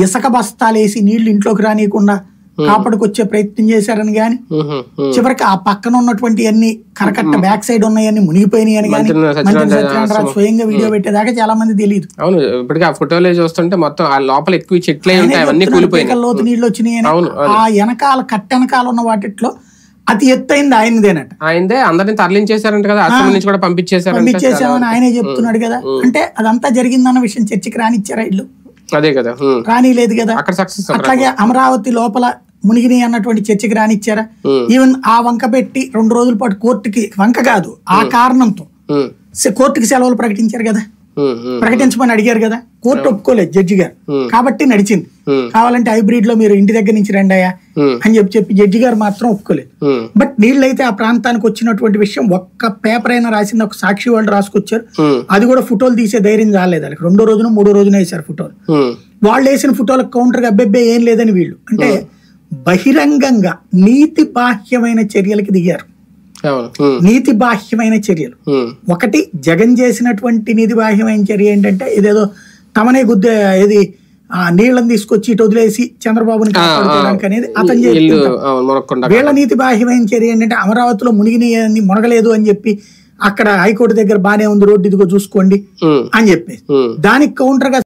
ఇసుక బస్తాలేసి నీళ్లు ఇంట్లోకి రానియకుండా కాపాడుకొచ్చే ప్రయత్నం చేశారని గాని, చివరికి ఆ పక్కన ఉన్నటువంటి అన్ని కరకట్ట బ్యాక్ సైడ్ ఉన్నాయని మునిగిపోయినాయి అని కానీ మంత్రి సత్యనారాయణ స్వయంగా వీడియో పెట్టేదాకా చాలా మంది తెలియదు. అవును, ఇప్పటికీ ఆ ఫోటోలో చూస్తుంటే మొత్తం ఆ లోపల ఎక్కువ చెట్లే ఉంటాయి, అవన్నీ కూలిపోయినాయి, లోతు నీళ్లు వచ్చినాయి. ఆ వెనకాల కట్ట వెనకాల ఉన్న వాటిలో అతి ఎత్తైంది ఆయనదేనట. ఆయనదే, అందరిని తరలించేశారంట కదా, అసలు నుంచి కూడా పంపించేసామని ఆయనే చెప్తున్నాడు కదా. అంటే అదంతా జరిగిందన్న విషయం చర్చకి రానిచ్చారా ఇల్లు? అదే కదా, రానిలేదు కదా. అక్కడ సక్సెస్. అట్లాగే అమరావతి లోపల మునిగిని అన్నటువంటి చర్చకి రానిచ్చారా? ఈవెన్ ఆ వంక పెట్టి 2 రోజుల పాటు కోర్టుకి, వంక కాదు ఆ కారణంతో కోర్టుకి సెలవులు ప్రకటించారు కదా, ప్రకటించమని అడిగారు కదా, కోర్టు ఒప్పుకోలేదు జడ్జి గారు, కాబట్టి నడిచింది. కావాలంటే హైబ్రిడ్ లో మీరు ఇంటి దగ్గర నుంచి రండి అయ్యా అని చెప్పి జడ్జి గారు మాత్రం ఒప్పుకోలేదు. బట్ నీళ్ళైతే ఆ ప్రాంతానికి వచ్చినటువంటి విషయం ఒక్క పేపర్ అయినా రాసింది, ఒక సాక్షి వాళ్ళు రాసుకొచ్చారు. అది కూడా ఫోటోలు తీసే ధైర్యం రాలేదు వాళ్ళకి. 2వ రోజున 3వ రోజున వేశారు ఫోటోలు. వాళ్ళు వేసిన ఫోటోలకు కౌంటర్ గా అబ్బెబ్బే ఏం లేదని వీళ్ళు అంటే బహిరంగంగా నీతి బాహ్యమైన చర్యలకి దిగారు. నీతి బాహ్యమైన చర్యలు ఒకటి, జగన్ చేసినటువంటి నీతి బాహ్యమైన చర్య ఏంటంటే ఇదేదో తమనే గుద్దే, ఏది నీళ్లను తీసుకొచ్చి ఇటు వదిలేసి చంద్రబాబుని కాపాడుకోవడానికి అనేది అతను చేస్తున్నారు. వీళ్ళ నీతి బాహ్యమైన చర్య ఏంటంటే అమరావతిలో మునగలేదు అని చెప్పి అక్కడ హైకోర్టు దగ్గర బానే ఉంది రోడ్డు, ఇదిగో చూసుకోండి అని చెప్పేసి దానికి కౌంటర్ గా